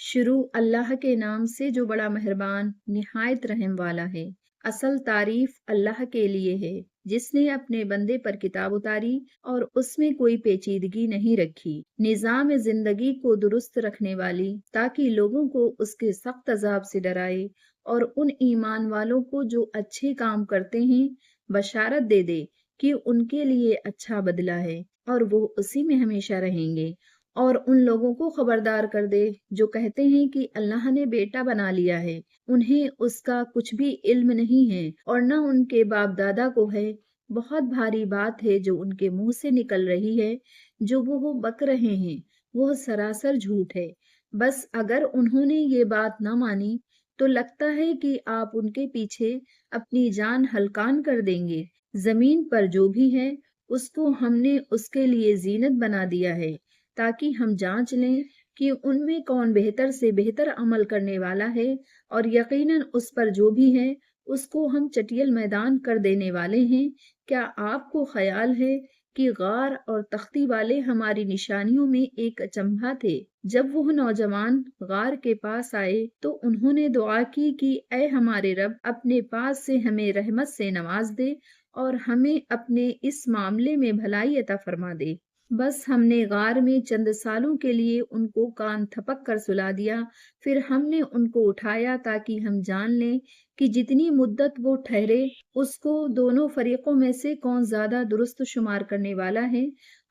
शुरू अल्लाह के नाम से जो बड़ा मेहरबान निहायत रहम वाला है। असल तारीफ अल्लाह के लिए है जिसने अपने बंदे पर किताब उतारी और उसमें कोई पेचीदगी नहीं रखी। निजाम जिंदगी को दुरुस्त रखने वाली, ताकि लोगों को उसके सख्त अजाब से डराए और उन ईमान वालों को जो अच्छे काम करते हैं बशारत दे दे कि उनके लिए अच्छा बदला है और वो उसी में हमेशा रहेंगे। और उन लोगों को खबरदार कर दे जो कहते हैं कि अल्लाह ने बेटा बना लिया है। उन्हें उसका कुछ भी इल्म नहीं है और न उनके बाप दादा को है। बहुत भारी बात है जो उनके मुंह से निकल रही है। जो वो बक रहे हैं वो सरासर झूठ है। बस अगर उन्होंने ये बात न मानी तो लगता है कि आप उनके पीछे अपनी जान हलकान कर देंगे। जमीन पर जो भी है उसको हमने उसके लिए जीनत बना दिया है, ताकि हम जांच लें कि उनमें कौन बेहतर से बेहतर अमल करने वाला है। और यकीनन उस पर जो भी है उसको हम चटियल मैदान कर देने वाले हैं। क्या आपको ख्याल है कि गार और तख्ती वाले हमारी निशानियों में एक अचंभा थे? जब वो नौजवान गार के पास आए तो उन्होंने दुआ की कि ऐ हमारे रब, अपने पास से हमें रहमत से नवाज दे और हमें अपने इस मामले में भलाई अता फरमा दे। बस हमने गार में चंद सालों के लिए उनको कान थपक कर सुला दिया। फिर हमने उनको उठाया ताकि हम जान लें कि जितनी मुद्दत वो ठहरे उसको दोनों फरीकों में से कौन ज्यादा दुरुस्त शुमार करने वाला है।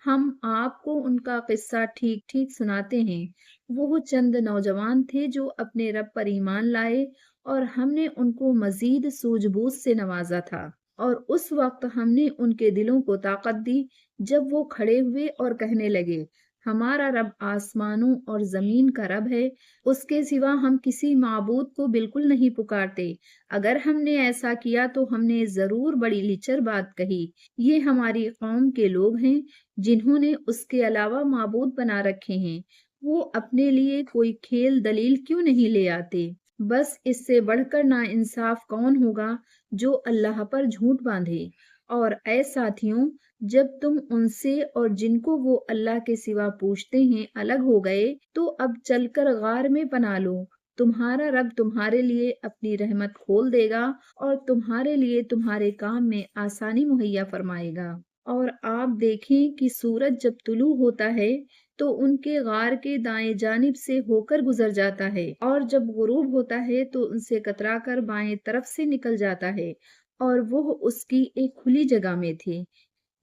हम आपको उनका किस्सा ठीक ठीक सुनाते हैं। वो चंद नौजवान थे जो अपने रब पर ईमान लाए और हमने उनको मजीद सूझबूझ से नवाजा था। और उस वक्त हमने उनके दिलों को ताकत दी जब वो खड़े हुए और कहने लगे, हमारा रब आसमानों और जमीन का रब है, उसके सिवा हम किसी माबूद को बिल्कुल नहीं पुकारते। अगर हमने ऐसा किया तो हमने जरूर बड़ी लिचर बात कही। ये हमारी कौम के लोग हैं जिन्होंने उसके अलावा माबूद बना रखे हैं। वो अपने लिए कोई खेल दलील क्यों नहीं ले आते? बस इससे बढ़कर ना इंसाफ कौन होगा जो अल्लाह पर झूठ बांधे। और ऐ साथियों, जब तुम उनसे और जिनको वो अल्लाह के सिवा पूछते हैं अलग हो गए तो अब चलकर गार में पना लो। तुम्हारा रब तुम्हारे लिए अपनी रहमत खोल देगा और तुम्हारे लिए तुम्हारे काम में आसानी मुहैया फरमाएगा। और आप देखें कि सूरज जब तुलू होता है तो उनके गार के दाएं जानिब से होकर गुजर जाता है और जब गुरूब होता है तो उनसे कतराकर बाएं तरफ से निकल जाता है और वो उसकी एक खुली जगह में थे।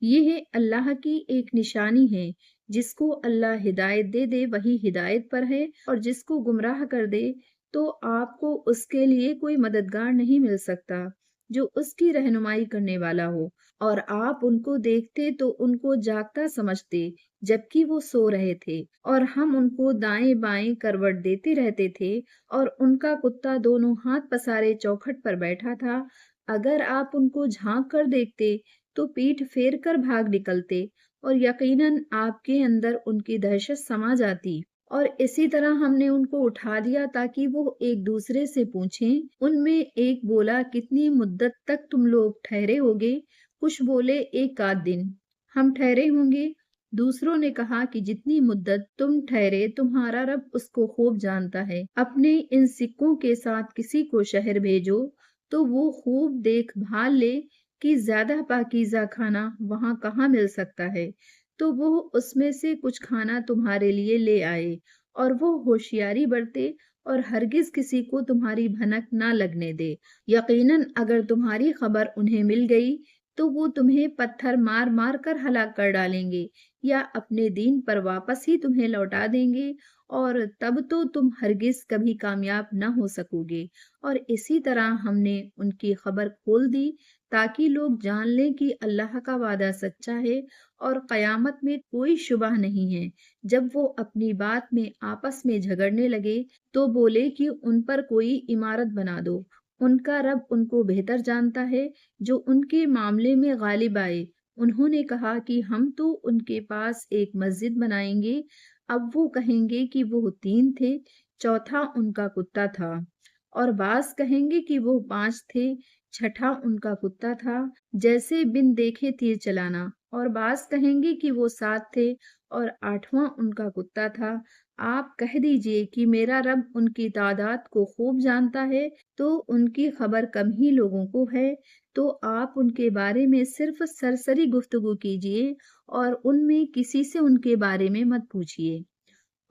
ये अल्लाह की एक निशानी है। जिसको अल्लाह हिदायत दे दे वही हिदायत पर है और जिसको गुमराह कर दे तो आपको उसके लिए कोई मददगार नहीं मिल सकता जो उसकी रहनुमाई करने वाला हो। और आप उनको देखते तो उनको जागता समझते जबकि वो सो रहे थे, और हम उनको दाएं बाएं करवट देते रहते थे और उनका कुत्ता दोनों हाथ पसारे चौखट पर बैठा था। अगर आप उनको झांक कर देखते तो पीठ फेर कर भाग निकलते और यकीनन आपके अंदर उनकी दहशत समा जाती। और इसी तरह हमने उनको उठा दिया ताकि वो एक दूसरे से पूछें। उनमें एक बोला, कितनी मुद्दत तक तुम लोग ठहरे होगे? कुछ बोले, एक आध दिन हम ठहरे होंगे। दूसरों ने कहा कि जितनी मुद्दत तुम ठहरे तुम्हारा रब उसको खूब जानता है। अपने इन सिक्कों के साथ किसी को शहर भेजो तो वो खूब देखभाल ले कि ज्यादा पाकीज़ा खाना वहां कहाँ मिल सकता है, तो वो उसमें से कुछ खाना तुम्हारे लिए ले आए। और वो होशियारी बरते और हरगिज किसी को तुम्हारी भनक ना लगने दे। यकीनन अगर तुम्हारी खबर उन्हें मिल गई तो वो तुम्हें पत्थर मार मार कर हलाक कर डालेंगे या अपने दीन पर वापस ही तुम्हें लौटा देंगे, और तब तो तुम हरगिज कभी कामयाब न हो सकोगे। और इसी तरह हमने उनकी खबर खोल दी ताकि लोग जान लें कि अल्लाह का वादा सच्चा है और कयामत में कोई शुबह नहीं है। जब वो अपनी बात में आपस में झगड़ने लगे तो बोले कि उन पर कोई इमारत बना दो। उनका रब उनको बेहतर जानता है जो उनके मामले में गालिब आए। उन्होंने कहा कि हम तो उनके पास एक मस्जिद बनाएंगे। अब वो कहेंगे कि वो तीन थे, चौथा उनका कुत्ता था। और बास कहेंगे कि वो पांच थे, छठा उनका कुत्ता था, जैसे बिन देखे तीर चलाना। और बास कहेंगे कि वो सात थे और आठवां उनका कुत्ता था। آپ کہہ دیجئے کہ میرا رب ان کی تعداد کو خوب جانتا ہے، تو ان کی خبر کم ہی لوگوں کو ہے، تو آپ ان کے بارے میں صرف سرسری گفتگو کیجئے اور ان میں کسی سے ان کے بارے میں مت پوچھئے،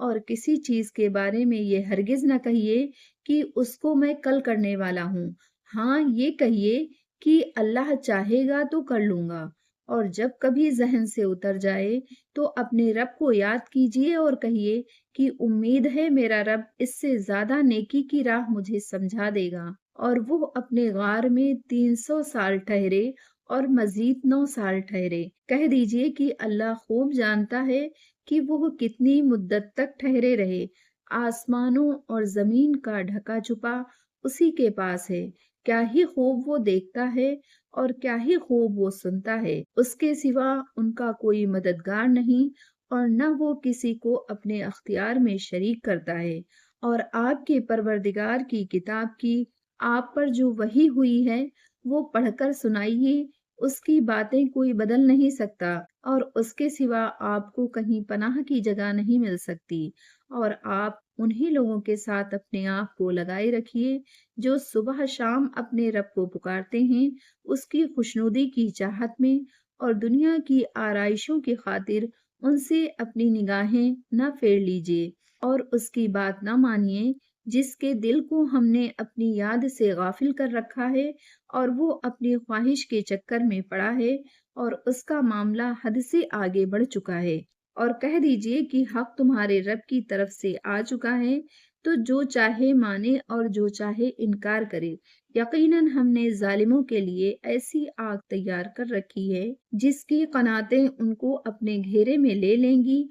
اور کسی چیز کے بارے میں یہ ہرگز نہ کہیے کہ اس کو میں کل کرنے والا ہوں۔ ہاں، یہ کہیے کہ اللہ چاہے گا تو کر لوں گا، اور جب کبھی ذہن سے اتر جائے تو اپنے رب کو یاد کیجئے اور کہیے کہ امید ہے میرا رب اس سے زیادہ نیکی کی راہ مجھے سمجھا دے گا۔ اور وہ اپنے غار میں 300 سال ٹھہرے اور مزید 9 سال ٹھہرے۔ کہہ دیجئے کہ اللہ خوب جانتا ہے کہ وہ کتنی مدت تک ٹھہرے رہے۔ آسمانوں اور زمین کا ڈھکا چھپا اسی کے پاس ہے۔ کیا ہی خوب وہ دیکھتا ہے اور کیا ہی خوب وہ سنتا ہے۔ اس کے سوا ان کا کوئی مددگار نہیں، اور نہ وہ کسی کو اپنے اختیار میں شریک کرتا ہے۔ اور آپ کے پروردگار کی کتاب کی آپ پر جو وحی ہوئی ہے وہ پڑھ کر سنائیے، اس کی باتیں کوئی بدل نہیں سکتا، اور اس کے سوا آپ کو کہیں پناہ کی جگہ نہیں مل سکتی۔ اور آپ انہی لوگوں کے ساتھ اپنے آپ کو لگائے رکھیے جو صبح شام اپنے رب کو پکارتے ہیں، اس کی خوشنودی کی چاہت میں، اور دنیا کی آرائشوں کی خاطر ان سے اپنی نگاہیں نہ پھیر لیجیے، اور اس کی بات نہ مانیے جس کے دل کو ہم نے اپنی یاد سے غافل کر رکھا ہے، اور وہ اپنی خواہش کے چکر میں پڑا ہے، اور اس کا معاملہ حد سے آگے بڑھ چکا ہے۔ اور کہہ دیجئے کہ حق تمہارے رب کی طرف سے آ چکا ہے، تو جو چاہے مانے اور جو چاہے انکار کرے۔ یقیناً ہم نے ظالموں کے لیے ایسی آگ تیار کر رکھی ہے جس کی قناتیں ان کو اپنے گھیرے میں لے لیں گی،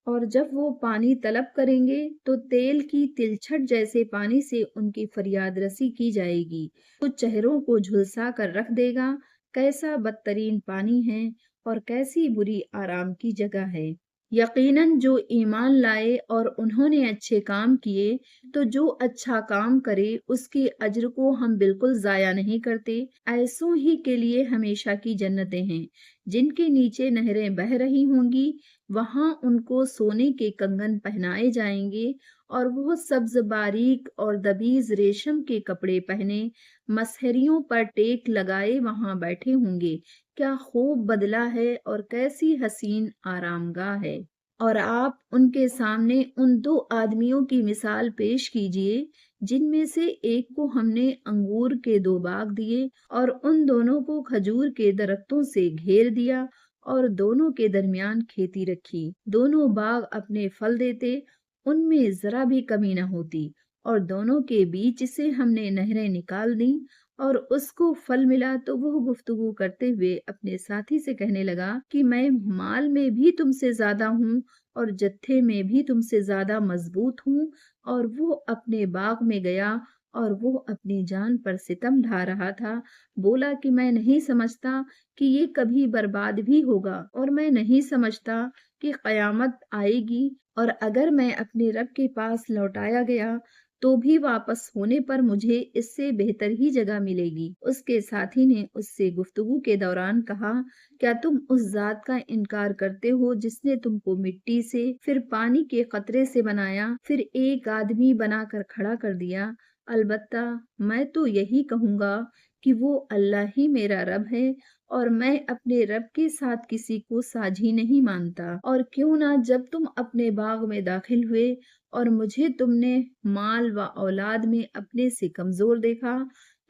اور جب وہ پانی طلب کریں گے تو تیل کی تلچھٹ جیسے پانی سے ان کی فریاد رسی کی جائے گی، تو چہروں کو جھلسا کر رکھ دے گا۔ کیسا بدترین پانی ہے اور کیسی بری آرام کی جگہ ہے۔ یقیناً جو ایمان لائے اور انہوں نے اچھے کام کیے، تو جو اچھا کام کرے اس کے اجر کو ہم بالکل ضائع نہیں کرتے۔ ایسوں ہی کے لیے ہمیشہ کی جنتیں ہیں جن کے نیچے نہریں بہہ رہی ہوں گی، وہاں ان کو سونے کے کنگن پہنائے جائیں گے، اور وہ سبز باریک اور دبیز ریشم کے کپڑے پہنے مسہریوں پر ٹیک لگائے وہاں بیٹھے ہوں گے۔ کیا خوب بدلہ ہے اور کیسی حسین آرام گاہ ہے۔ اور آپ ان کے سامنے ان 2 آدمیوں کی مثال پیش کیجئے جن میں سے ایک کو ہم نے انگور کے 2 باغ دیے، اور ان دونوں کو کھجور کے درختوں سے گھیر دیا، اور دونوں کے درمیان کھیتی رکھی۔ دونوں باغ اپنے پھل دیتے، ان میں ذرا بھی کمی نہ ہوتی، اور دونوں کے بیچ سے ہم نے نہریں نکال دیں، اور اس کو پھل ملا تو وہ گفتگو کرتے ہوئے اپنے ساتھی سے کہنے لگا کہ میں مال میں بھی تم سے زیادہ ہوں اور جتھے میں بھی تم سے زیادہ مضبوط ہوں۔ اور وہ اپنے باغ میں گیا، اور وہ اپنی جان پر ستم ڈھا رہا تھا، بولا کہ میں نہیں سمجھتا کہ یہ کبھی برباد بھی ہوگا، اور میں نہیں سمجھتا کہ قیامت آئے گی، اور اگر میں اپنے رب کے پاس لوٹایا گیا تو بھی واپس ہونے پر مجھے اس سے بہتر ہی جگہ ملے گی۔ اس کے ساتھی نے اس سے گفتگو کے دوران کہا، کیا تم اس ذات کا انکار کرتے ہو جس نے تم کو مٹی سے، پھر پانی کے قطرے سے بنایا، پھر ایک آدمی بنا کر کھڑا کر دیا؟ البتہ میں تو یہی کہوں گا کہ وہ اللہ ہی میرا رب ہے، اور میں اپنے رب کے ساتھ کسی کو ساجھی نہیں مانتا۔ اور کیوں نہ جب تم اپنے باغ میں داخل ہوئے اور مجھے تم نے مال و اولاد میں اپنے سے کمزور دیکھا،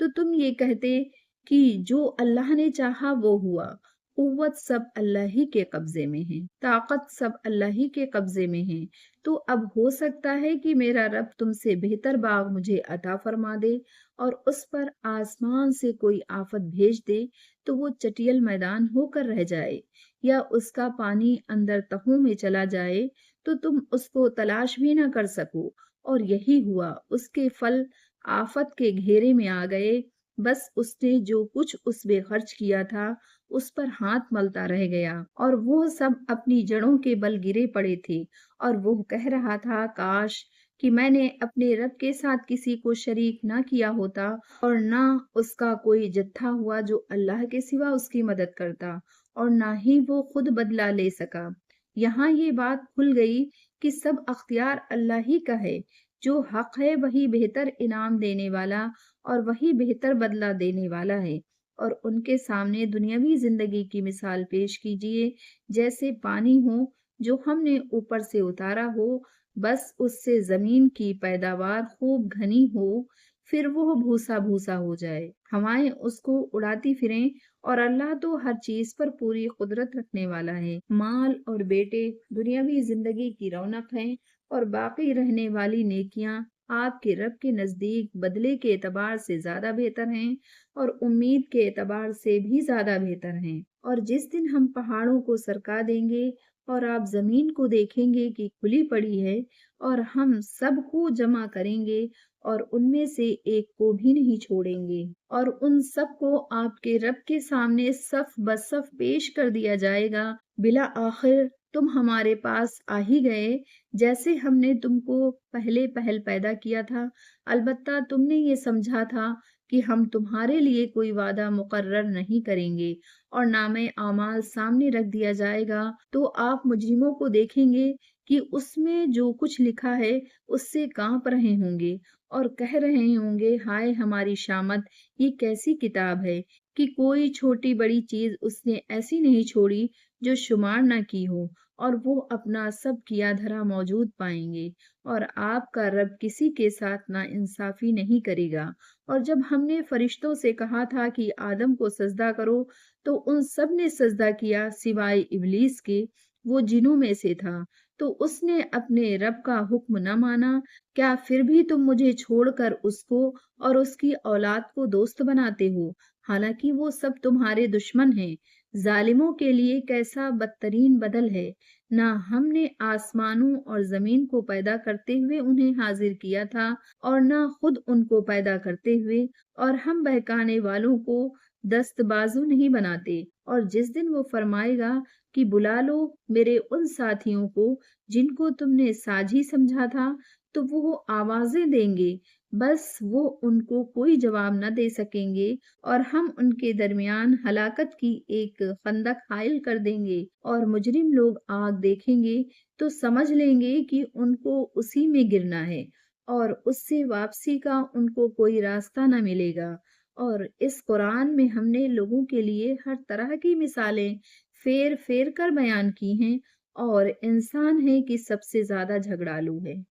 تو تم یہ کہتے کہ جو اللہ نے چاہا وہ ہوا۔ قوت سب اللہ ہی کے قبضے میں ہے، طاقت سب اللہ ہی کے قبضے میں ہے۔ تو اب ہو سکتا ہے کہ میرا رب تم سے بہتر باغ مجھے عطا فرما دے، اور اس پر آسمان سے کوئی آفت بھیج دے تو وہ چٹیل میدان ہو کر رہ جائے، یا اس کا پانی اندر تہوں میں چلا جائے تو تم اس کو تلاش بھی نہ کر سکو۔ اور یہی ہوا، اس کے پھل آفت کے گھیرے میں آ گئے، بس اس نے جو کچھ اس میں خرچ کیا تھا اس پر ہاتھ ملتا رہ گیا، اور وہ سب اپنی جڑوں کے بل گرے پڑے تھے، اور وہ کہہ رہا تھا، کاش کہ میں نے اپنے رب کے ساتھ کسی کو شریک نہ کیا ہوتا، اور نہ اس کا کوئی جتھا ہوا جو اللہ کے سوا اس کی مدد کرتا، اور نہ ہی وہ خود بدلہ لے سکا۔ यहाँ ये बात खुल गई कि सब अख्तियार अल्लाह ही का है। जो हक है वही बेहतर इनाम देने वाला और वही बेहतर बदला देने वाला है। और उनके सामने दुनियावी जिंदगी की मिसाल पेश कीजिए, जैसे पानी हो जो हमने ऊपर से उतारा हो, बस उससे जमीन की पैदावार खूब घनी हो, फिर वो भूसा भूसा हो जाए, हवाएं उसको उड़ाती फिरें। और अल्लाह तो हर चीज पर पूरी कुदरत रखने वाला है। माल और बेटे दुनियावी जिंदगी की रौनक हैं, और बाकी रहने वाली नेकियां आपके रब के नजदीक बदले के एतबार से ज्यादा बेहतर हैं और उम्मीद के एतबार से भी ज्यादा बेहतर हैं। और जिस दिन हम पहाड़ों को सरका देंगे और आप जमीन को देखेंगे कि खुली पड़ी है, और हम सबको जमा करेंगे और उनमें से एक को भी नहीं छोड़ेंगे, और उन सबको आपके रब के सामने सफ बसफ पेश कर दिया जाएगा। बिला आखिर तुम हमारे पास आ ही गए, जैसे हमने तुमको पहले पहल पैदा किया था। अलबत्ता तुमने ये समझा था कि हम तुम्हारे लिए कोई वादा मुकर्रर नहीं करेंगे, और नामे आमाल सामने रख दिया जाएगा, तो आप मुजरिमों को देखेंगे कि उसमें जो कुछ लिखा है उससे कांप रहे होंगे और कह रहे होंगे, हाय हमारी शामत, ये कैसी किताब है कि कोई छोटी बड़ी चीज उसने ऐसी नहीं छोड़ी जो शुमार न की हो, और वो अपना सब किया धरा मौजूद पाएंगे। और आपका रब किसी के साथ ना इंसाफी नहीं करेगा। और जब हमने फरिश्तों से कहा था कि आदम को सजदा करो, तो उन सब ने सजदा किया सिवाय इबलीस के, वो जिनों में से था। तो उसने अपने रब का हुक्म न माना। क्या फिर भी तुम मुझे छोड़कर उसको और उसकी औलाद को दोस्त बनाते हो, हालांकि वो सब तुम्हारे दुश्मन हैं। जालिमों के लिए कैसा बदतरीन बदल है। ना हमने आसमानों और जमीन को पैदा करते हुए उन्हें हाजिर किया था, और ना खुद उनको पैदा करते हुए, और हम बहकाने वालों को दस्तबाजू नहीं बनाते। और जिस दिन वो फरमाएगा कि बुला लो मेरे उन साथियों को जिनको तुमने साझी समझा था, तो वो आवाजें देंगे, बस वो उनको कोई जवाब न दे सकेंगे, और हम उनके दरमियान हलाकत की एक खंदक हायल कर देंगे। और मुजरिम लोग आग देखेंगे तो समझ लेंगे कि उनको उसी में गिरना है, और उससे वापसी का उनको कोई रास्ता न मिलेगा। और इस कुरान में हमने लोगों के लिए हर तरह की मिसालें फेर फेर कर बयान की हैं, और इंसान है कि सबसे ज्यादा झगड़ालू है।